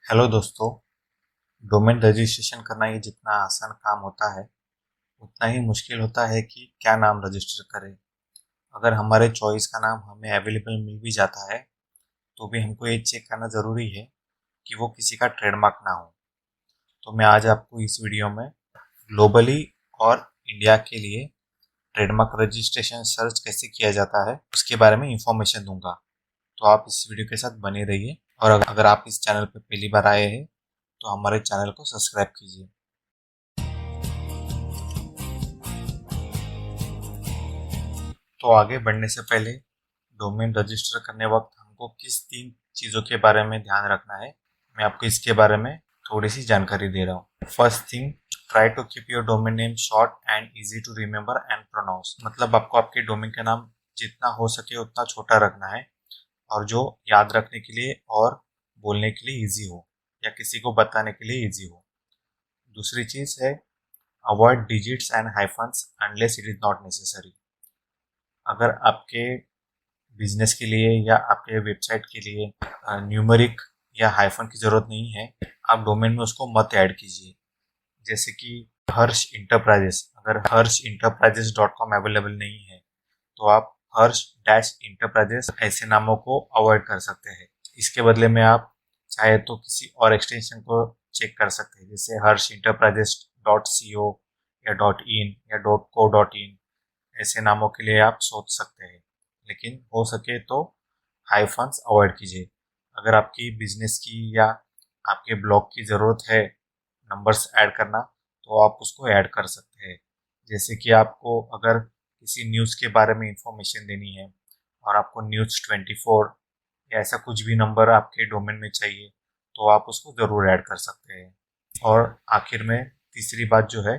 Hello दोस्तों। Domain registration करना ये जितना आसान काम होता है उतना ही मुश्किल होता है कि क्या नाम रजिस्टर करें। अगर हमारे चॉइस का नाम हमें अवेलेबल मिल भी जाता है तो भी हमको ये चेक करना ज़रूरी है कि वो किसी का ट्रेडमार्क ना हो। तो मैं आज आपको इस वीडियो में ग्लोबली और इंडिया के लिए ट्रेडमार्क रजिस्ट्रेशन सर्च कैसे किया जाता है उसके बारे में इंफॉर्मेशन दूंगा। तो आप इस वीडियो के साथ बने रहिए और अगर आप इस चैनल पर पहली बार आए हैं तो हमारे चैनल को सब्सक्राइब कीजिए। तो आगे बढ़ने से पहले डोमेन रजिस्टर करने वक्त हमको किस 3 चीज़ों के बारे में ध्यान रखना है, मैं आपको इसके बारे में थोड़ी सी जानकारी दे रहा हूँ। First thing, try to keep your domain name short and easy to remember and pronounce. मतलब आपको आपके डोमेन का नाम जितना हो सके उतना छोटा रखना है और जो याद रखने के लिए और बोलने के लिए इजी हो या किसी को बताने के लिए इजी हो। दूसरी चीज़ है, avoid digits and hyphens unless it is not necessary. अगर आपके बिजनेस के लिए या आपके वेबसाइट के लिए न्यूमेरिक या हाइफन की ज़रूरत नहीं है, आप डोमेन में उसको मत ऐड कीजिए। जैसे कि हर्ष इंटरप्राइजेस, अगर हर्ष इंटरप्राइजेस डॉट कॉम अवेलेबल नहीं है तो आप हर्ष डैश इंटरप्राइजेस ऐसे नामों को अवॉइड कर सकते हैं। इसके बदले में आप चाहे तो किसी और एक्सटेंशन को चेक कर सकते हैं, जैसे हर्ष इंटरप्राइजेस डॉट सी ओ या डॉट इन या डॉट को डॉट इन। ऐसे नामों के लिए आप सोच सकते हैं, लेकिन हो सके तो हाइफन्स अवॉइड कीजिए। अगर आपकी बिजनेस की या आपके ब्लॉग की ज़रूरत है नंबर्स ऐड करना तो आप उसको ऐड कर सकते हैं। जैसे कि आपको अगर किसी न्यूज़ के बारे में इंफॉर्मेशन देनी है और आपको न्यूज़ 24 या ऐसा कुछ भी नंबर आपके डोमेन में चाहिए तो आप उसको ज़रूर ऐड कर सकते हैं। और आखिर में तीसरी बात जो है,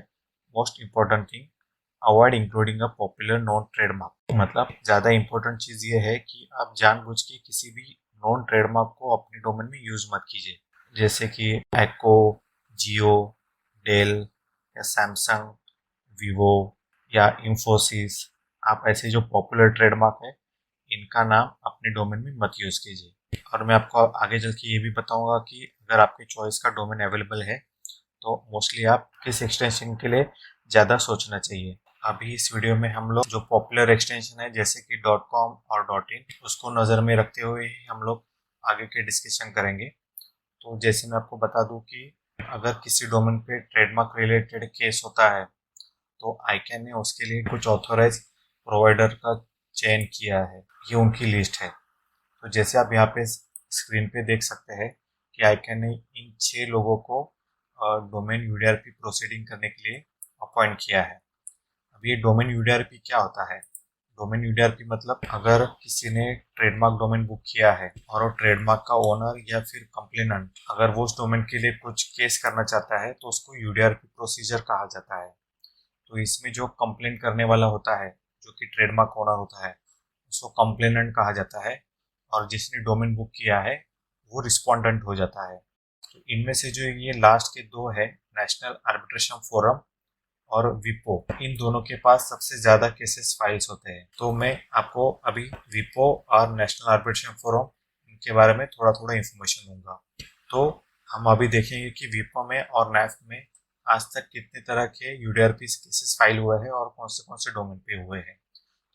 most important thing, avoid including a popular non trademark. मतलब ज़्यादा इंपॉर्टेंट चीज़ ये है कि आप जानबूझ के किसी भी नॉन ट्रेडमार्क को अपने डोमेन में यूज़ मत कीजिए। जैसे कि एक्को, जियो, डेल या सैमसंग, वीवो या इंफोसिस। आप ऐसे जो पॉपुलर ट्रेडमार्क है इनका नाम अपने डोमेन में मत यूज़ कीजिए। और मैं आपको आगे चल के ये भी बताऊंगा कि अगर आपके चॉइस का डोमेन अवेलेबल है तो मोस्टली आप किस एक्सटेंशन के लिए ज़्यादा सोचना चाहिए। अभी इस वीडियो में हम लोग जो पॉपुलर एक्सटेंशन है जैसे कि डॉट कॉम और डॉट इन उसको नज़र में रखते हुए ही हम लोग आगे के डिस्कशन करेंगे। तो जैसे मैं आपको बता दूं कि अगर किसी डोमेन पे ट्रेडमार्क रिलेटेड केस होता है तो आईकैन ने उसके लिए कुछ ऑथोराइज प्रोवाइडर का चयन किया है। ये उनकी लिस्ट है। तो जैसे आप यहाँ पे स्क्रीन पे देख सकते हैं कि आईकैन ने इन 6 लोगों को डोमेन यूडीआरपी प्रोसीडिंग करने के लिए अपॉइंट किया है। अब ये डोमेन यूडीआरपी क्या होता है? डोमेन यूडीआरपी मतलब अगर किसी ने ट्रेडमार्क डोमेन बुक किया है और वो ट्रेडमार्क का ओनर या फिर कंप्लेनेंट अगर वो उस डोमेन के लिए कुछ केस करना चाहता है तो उसको यूडीआरपी प्रोसीजर कहा जाता है। तो इसमें जो कंप्लेन करने वाला होता है जो कि ट्रेडमार्क ओनर होता है उसको कंप्लेनेंट कहा जाता है और जिसने डोमेन बुक किया है वो रिस्पोंडेंट हो जाता है। तो इनमें से जो ये लास्ट के दो है, नेशनल आर्बिट्रेशन फोरम और विपो, इन दोनों के पास सबसे ज्यादा केसेस फाइल्स होते हैं। तो मैं आपको अभी विपो और नेशनल आर्बिट्रेशन फोरम इनके बारे में थोड़ा थोड़ा इंफॉर्मेशन दूंगा। तो हम अभी देखेंगे कि विपो में और नैफ में आज तक कितने तरह के यूडीआरपी केसेस फाइल हुए हैं और कौन से डोमेन पे हुए हैं।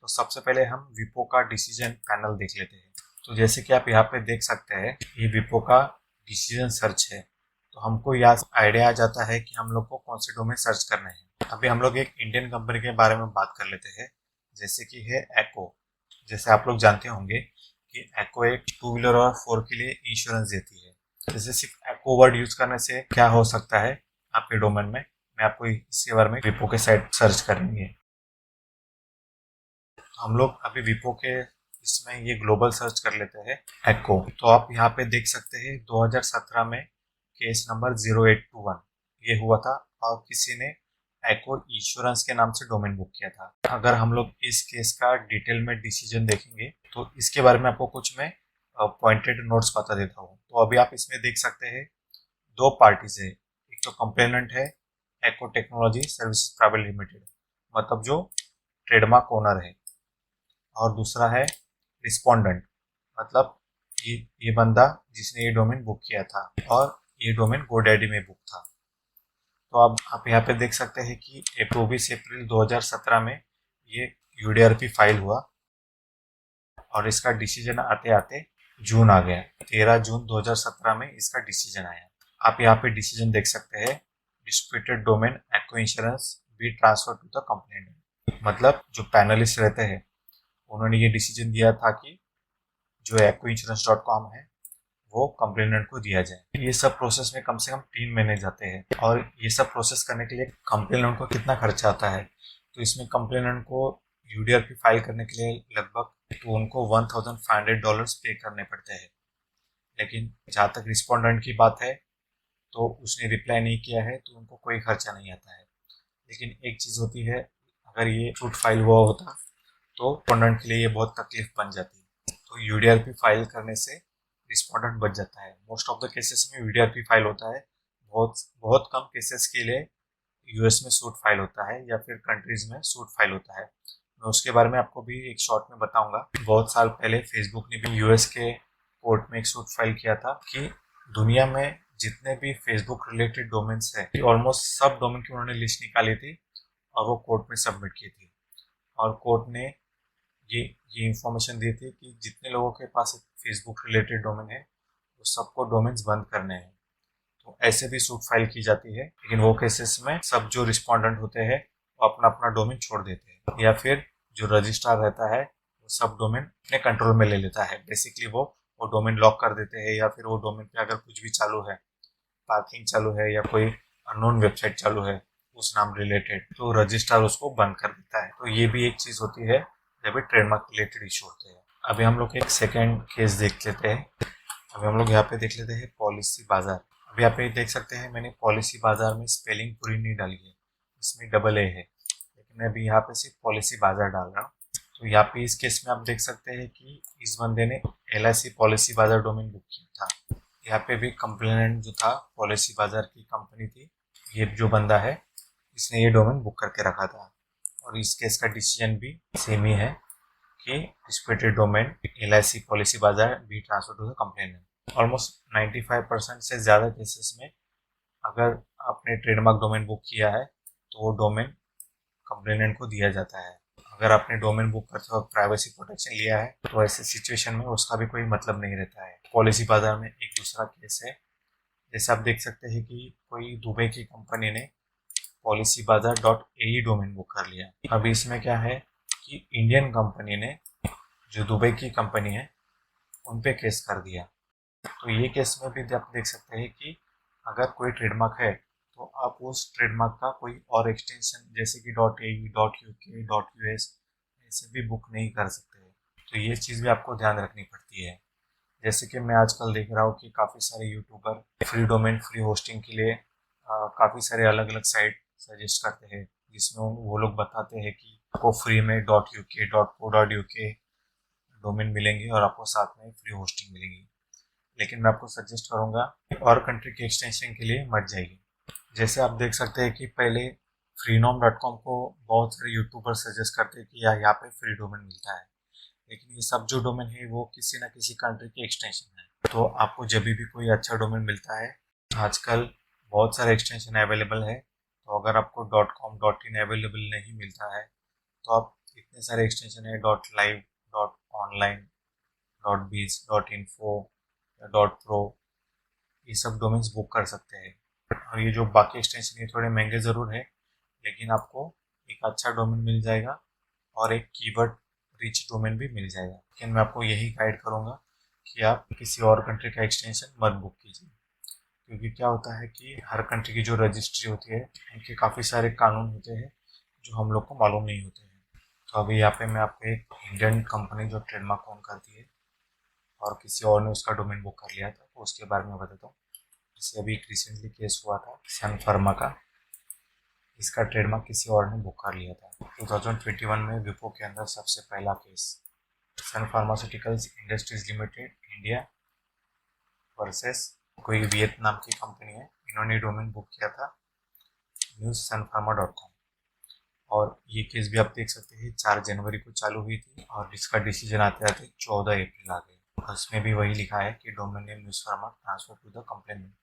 तो सबसे पहले हम विपो का डिसीजन पैनल देख लेते हैं। तो जैसे कि आप यहाँ पे देख सकते हैं ये विपो का डिसीजन सर्च है। तो हमको यहाँ आइडिया आ जाता है कि हम लोग को कौन से डोमेन सर्च करने हैं। अभी हम लोग एक इंडियन कंपनी के बारे में बात कर लेते हैं, जैसे कि है एक्को। जैसे आप लोग जानते होंगे कि एक्को एक 2 व्हीलर और 4 के लिए इंश्योरेंस देती है। जैसे सिर्फ एक्को वर्ड यूज करने से क्या हो सकता है आपके डोमेन में, मैं आपको इसके बारे में विपो के साइट सर्च करेंगे। हम लोग अभी विपो के इसमें ये ग्लोबल सर्च कर लेते हैं एक्को। तो आप यहाँ पे देख सकते हैं 2017 में केस नंबर 0821 ये हुआ था और किसी ने एक्को इंश्योरेंस के नाम से डोमेन बुक किया था। अगर हम लोग इस केस का डिटेल में डिसीजन देखेंगे तो इसके बारे में आपको कुछ मैं पॉइंटेड नोट्स बता देता हूँ। तो अभी आप इसमें देख सकते हैं दो पार्टीज है, एक तो कंप्लेनेंट है एक्को टेक्नोलॉजी सर्विसेज प्राइवेट लिमिटेड, मतलब जो ट्रेडमार्क ओनर है, और दूसरा है रिस्पोंडेंट, मतलब ये बंदा जिसने ये डोमेन बुक किया था। और ये डोमेन गोडैडी में बुक था। तो अब आप यहाँ पे देख सकते हैं कि 24 अप्रैल 2017 में ये यूडीआरपी फाइल हुआ और इसका डिसीजन आते आते जून आ गया। 13 जून 2017 में इसका डिसीजन आया। आप यहाँ पे डिसीजन देख सकते हैं, disputed domain Acko insurance be transfer to the complainant. मतलब जो पैनलिस्ट रहते हैं उन्होंने ये डिसीजन दिया था कि जो ecoinsurance.com है वो कंप्लेनेंट को दिया जाए। ये सब प्रोसेस में कम से कम 3 महीने जाते हैं और ये सब प्रोसेस करने के लिए कंप्लेनेंट को कितना खर्चा आता है, तो इसमें कंप्लेनेंट को यूडीआरपी फाइल करने के लिए लगभग तो उनको $1,500 पे करने पड़ते हैं। लेकिन जहाँ तक रिस्पोंडेंट की बात है तो उसने रिप्लाई नहीं किया है तो उनको कोई खर्चा नहीं आता है। लेकिन एक चीज़ होती है, अगर ये सूट फाइल हुआ होता तो रिस्पोंडेंट के लिए ये बहुत तकलीफ बन जाती। तो यूडीआरपी फाइल करने से रिस्पोंडेंट बच जाता है। मोस्ट ऑफ द केसेस में यूडीआरपी फाइल होता है, बहुत बहुत कम केसेस के लिए यूएस में सूट फाइल होता है या फिर कंट्रीज में सूट फाइल होता है। मैं उसके बारे में आपको भी एक शॉर्ट में बताऊंगा। बहुत साल पहले फेसबुक ने भी यूएस के कोर्ट में एक सूट फाइल किया था कि दुनिया में जितने भी फेसबुक रिलेटेड डोमेन्स है ऑलमोस्ट सब डोमेन की उन्होंने लिस्ट निकाली थी और वो कोर्ट में सबमिट की थी। और कोर्ट ने ये इंफॉर्मेशन दी थी कि जितने लोगों के पास फेसबुक रिलेटेड डोमेन है वो सबको डोमेन्स बंद करने हैं। तो ऐसे भी सूट फाइल की जाती है, लेकिन वो केसेस में सब जो रिस्पोंडेंट होते हैं वो अपना अपना डोमेन छोड़ देते हैं या फिर जो रजिस्ट्रार रहता है वो सब डोमेन अपने कंट्रोल में ले लेता है। बेसिकली वो डोमेन लॉक कर देते हैं या फिर वो डोमेन पे अगर कुछ भी चालू है, पार्किंग चालू है या कोई अननोन वेबसाइट चालू है उस नाम रिलेटेड, तो रजिस्ट्रार उसको बंद कर देता है। तो ये भी एक चीज होती है जब भी ट्रेडमार्क रिलेटेड इशू होते हैं। अभी हम लोग एक सेकेंड केस देख लेते हैं। अभी हम लोग यहाँ पे देख लेते हैं पॉलिसी बाजार। अभी आप ये देख सकते हैं मैंने पॉलिसी बाजार में स्पेलिंग पूरी नहीं डाली है, इसमें डबल ए है, लेकिन मैं अभी यहाँ पे सिर्फ पॉलिसी बाजार डाल रहा हूँ। तो यहाँ पे इस केस में आप देख सकते हैं कि इस बंदे ने LIC पॉलिसी बाजार डोमेन बुक किया था। यहाँ पे भी कंप्लेनेंट जो था पॉलिसी बाजार की कंपनी थी। ये जो बंदा है इसने ये डोमेन बुक करके रखा था और इस केस का डिसीजन भी सेम ही है कि disputed domain LIC policy Bazaar be transfer to the complainant. Almost 95% से ज़्यादा केसेस में अगर आपने ट्रेडमार्क डोमेन बुक किया है तो वो डोमेन कंप्लेनेंट को दिया जाता है। अगर आपने डोमेन बुक करते वक्त प्राइवेसी प्रोटेक्शन लिया है तो ऐसे सिचुएशन में उसका भी कोई मतलब नहीं रहता है। पॉलिसी बाजार में एक दूसरा केस है, जैसे आप देख सकते हैं कि कोई दुबई की कंपनी ने पॉलिसी बाजार .ae डोमेन बुक कर लिया। अभी इसमें क्या है कि इंडियन कंपनी ने जो दुबई की कंपनी है उन पे केस कर दिया। तो ये केस में भी आप देख सकते हैं कि अगर कोई ट्रेडमार्क है तो आप उस ट्रेडमार्क का कोई और एक्सटेंशन जैसे कि .ae, .uk, .us ऐसे भी बुक नहीं कर सकते। तो ये चीज़ भी आपको ध्यान रखनी पड़ती है। जैसे कि मैं आजकल देख रहा हूँ कि काफ़ी सारे YouTuber free domain free hosting के लिए काफ़ी सारे अलग अलग साइट सजेस्ट करते हैं, जिसमें वो लोग बताते हैं कि आपको फ्री में .uk, .co.uk डोमेन मिलेंगे और आपको साथ में फ्री होस्टिंग मिलेगी। लेकिन मैं आपको सजेस्ट करूँगा कि और कंट्री के एक्सटेंशन के लिए मत जाइए। जैसे आप देख सकते हैं कि पहले freenom.com को बहुत सारे यूट्यूबर सजेस्ट करते हैं कि यहाँ पे फ्री डोमेन मिलता है, लेकिन ये सब जो डोमेन है वो किसी ना किसी कंट्री की एक्सटेंशन है। तो आपको जब भी कोई अच्छा डोमेन मिलता है, आजकल बहुत सारे एक्सटेंशन अवेलेबल है, तो अगर आपको .com, .in अवेलेबल नहीं मिलता है तो आप इतने सारे एक्सटेंशन है .live, .online, .biz, .info या .pro, ये सब डोमेन्स बुक कर सकते हैं। और ये जो बाकी एक्सटेंशन ये थोड़े महंगे ज़रूर है, लेकिन आपको एक अच्छा डोमेन मिल जाएगा और एक कीवर्ड रिच डोमेन भी मिल जाएगा। लेकिन मैं आपको यही गाइड करूँगा कि आप किसी और कंट्री का एक्सटेंशन मत बुक कीजिए, क्योंकि क्या होता है कि हर कंट्री की जो रजिस्ट्री होती है उनके काफ़ी सारे कानून होते हैं जो हम लोग को मालूम नहीं होते हैं। तो अभी यहाँ पे मैं आपको एक इंडियन कंपनी जो ट्रेडमार्क ओन करती है और किसी और ने उसका डोमेन बुक कर लिया था तो उसके बारे में बताता हूँ। जैसे अभी एक रिसेंटली केस हुआ था सन फार्मा का, इसका ट्रेडमार्क किसी और ने बुक कर लिया था। 2021 में विप्रो के अंदर सबसे पहला case, Sun Pharmaceuticals Industries Limited India versus कोई वियतनाम की कंपनी है, इन्होंने डोमेन बुक किया था newsunpharma.com। और ये केस भी आप देख सकते हैं 4 जनवरी को चालू हुई थी और इसका डिसीजन आते आते 14 अप्रैल आ गए। और इसमें भी वही लिखा है कि domain name news pharma transfer to the complainant.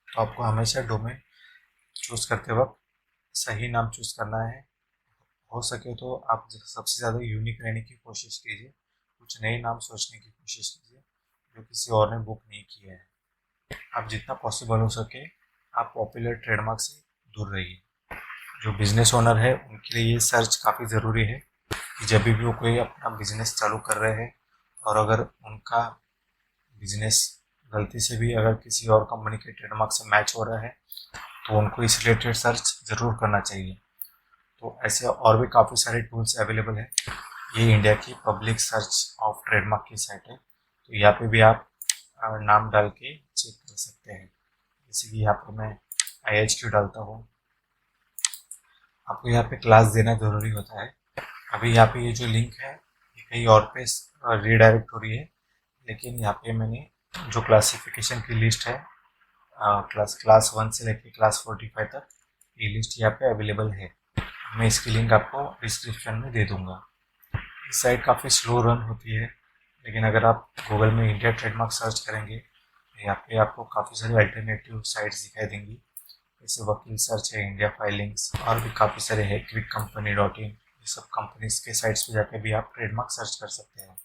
तो आपको हमेशा डोमेन चूज करते वक्त सही नाम चूज करना है। हो सके तो आप सबसे ज़्यादा यूनिक रहने की कोशिश कीजिए, कुछ नए नाम सोचने की कोशिश कीजिए जो किसी और ने बुक नहीं किया है। आप जितना पॉसिबल हो सके आप पॉपुलर ट्रेडमार्क से दूर रहिए। जो बिजनेस ओनर है उनके लिए ये सर्च काफ़ी ज़रूरी है कि जब भी वो कोई अपना बिजनेस चालू कर रहे हैं और अगर उनका बिजनेस गलती से भी अगर किसी और कंपनी के ट्रेडमार्क से मैच हो रहा है तो उनको इस रिलेटेड सर्च ज़रूर करना चाहिए। तो ऐसे और भी काफ़ी सारे टूल्स अवेलेबल हैं। ये इंडिया की पब्लिक सर्च ऑफ ट्रेडमार्क की साइट है, तो यहाँ पे भी आप नाम डाल के चेक कर सकते हैं। जैसे कि यहाँ पे मैं IHQ डालता हूँ। आपको यहाँ पे क्लास देना ज़रूरी होता है। अभी यहाँ पे ये जो लिंक है ये कहीं और पे रीडायरेक्ट हो रही है, लेकिन यहाँ पे मैंने जो क्लासिफिकेशन की लिस्ट है क्लास 1 से लेकर क्लास 45 तक ये लिस्ट यहाँ पे अवेलेबल है। मैं इसकी लिंक आपको डिस्क्रिप्शन में दे दूंगा। इस साइट काफ़ी स्लो रन होती है, लेकिन अगर आप गूगल में इंडिया ट्रेडमार्क सर्च करेंगे तो यहाँ पे आपको काफ़ी सारी अल्टरनेटिव साइट्स दिखाई देंगी। जैसे वकील सर्च है, इंडिया फाइलिंग्स और भी काफ़ी सारे है, क्विककंपनी.in, ये सब कंपनीज के साइट्स पे जाके भी आप ट्रेडमार्क सर्च कर सकते हैं।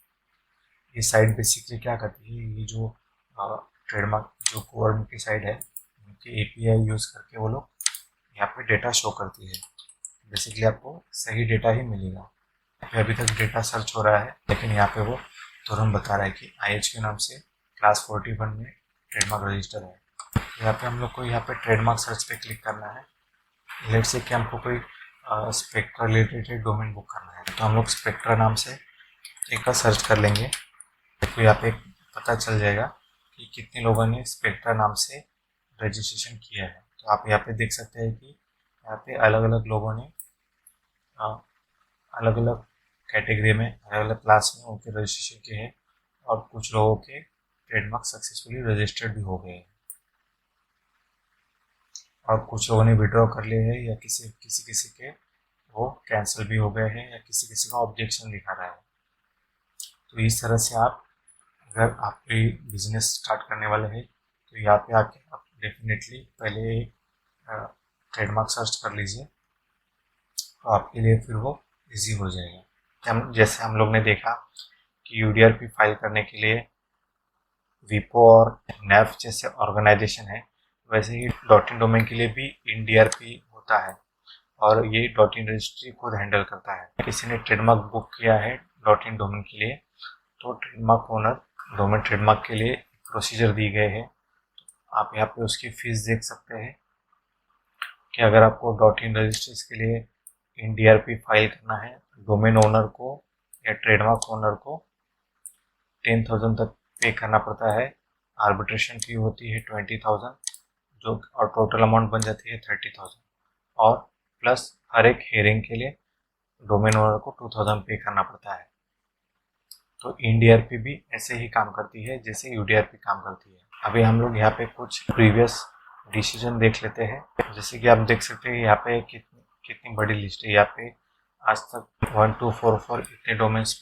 ये साइट बेसिकली क्या करती है, ये जो ट्रेडमार्क जो गवर्नमेंट की साइट है उनकी API यूज़ करके वो लोग यहाँ पे डेटा शो करती है। बेसिकली आपको सही डेटा ही मिलेगा। अभी तक डेटा सर्च हो रहा है, लेकिन यहाँ पे वो तुरंत बता रहा है कि IHQ नाम से क्लास 41 में ट्रेडमार्क रजिस्टर है। यहाँ पे हम लोग को यहाँ पे ट्रेडमार्क सर्च पे क्लिक करना है। लेट्स से कि हमको कोई स्पेक्ट्रा रिलेटेड डोमेन बुक करना है, तो हम लोग स्पेक्ट्रा नाम से एक बार सर्च कर लेंगे। तो यहाँ पे पता चल जाएगा कि कितने लोगों ने स्पेक्ट्रा नाम से रजिस्ट्रेशन किया है। तो आप यहाँ पे देख सकते हैं कि यहाँ पे अलग अलग लोगों ने अलग अलग कैटेगरी में अलग अलग क्लास में उनके रजिस्ट्रेशन किए हैं और कुछ लोगों के ट्रेडमार्क सक्सेसफुली रजिस्टर्ड भी हो गए हैं और कुछ लोगों ने विड्रॉ कर लिए हैं या किसी किसी किसी के वो कैंसिल भी हो गए हैं या किसी किसी का ऑब्जेक्शन दिखा रहा है। तो इस तरह से आप अगर आप कोई बिजनेस स्टार्ट करने वाले हैं तो यहाँ पे आके आप डेफिनेटली पहले ट्रेडमार्क सर्च कर लीजिए, तो आपके लिए फिर वो इजी हो जाएगा। जैसे हम लोग ने देखा कि UDRP फाइल करने के लिए विपो और NAF जैसे ऑर्गेनाइजेशन है, वैसे ही .in डोमेन के लिए भी INDRP होता है और ये .in रजिस्ट्री खुद हैंडल करता है। किसी ने ट्रेडमार्क बुक किया है .in डोमेन के लिए, तो ट्रेडमार्क ओनर डोमेन ट्रेडमार्क के लिए प्रोसीजर दी गए हैं। आप यहाँ पे उसकी फीस देख सकते हैं कि अगर आपको .in रजिस्ट्रीज के लिए INDRP फाइल करना है, डोमेन ओनर को या ट्रेडमार्क ओनर को 10,000 तक पे करना पड़ता है। आर्बिट्रेशन फी होती है 20,000 जो और टोटल अमाउंट बन जाती है 30,000 और प्लस हर एक हेयरिंग के लिए डोमेन ओनर को 2,000 पे करना पड़ता है। तो INDRP भी ऐसे ही काम करती है जैसे UDRP काम करती है। अभी हम लोग यहाँ पे कुछ प्रीवियस डिसीजन देख लेते हैं। जैसे कि आप देख सकते हैं यहाँ पे कितनी बड़ी लिस्ट है। यहाँ पे आज तक 1 2 4 4 इतने डोमेन्स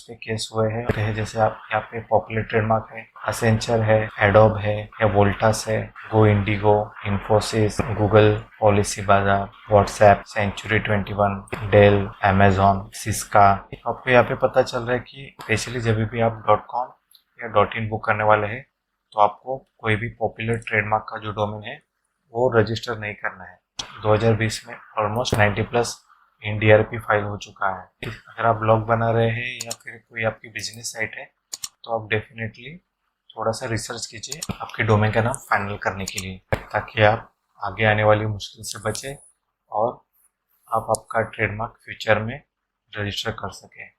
पे केस हुए हैं। जैसे आप यहाँ पे पॉपुलर ट्रेडमार्क है, असेंचर है, एडोब है या वोल्टास है, go IndiGo, Infosys, Google, Policy Bazaar, WhatsApp, century 21, Dell, Amazon, Syska. आपको यहाँ पे पता चल रहा है कि स्पेशली जब भी आप .com या .in बुक करने वाले हैं तो आपको कोई भी पॉपुलर ट्रेडमार्क का जो डोमेन है वो रजिस्टर नहीं करना है। 2020 में ऑलमोस्ट 90+ INDRP फाइल हो चुका है। अगर आप ब्लॉग बना रहे हैं या फिर कोई आपकी बिजनेस साइट है तो आप डेफिनेटली थोड़ा सा रिसर्च कीजिए आपके डोमेन का नाम फाइनल करने के लिए, ताकि आप आगे आने वाली मुश्किल से बचें और आप आपका ट्रेडमार्क फ्यूचर में रजिस्टर कर सकें।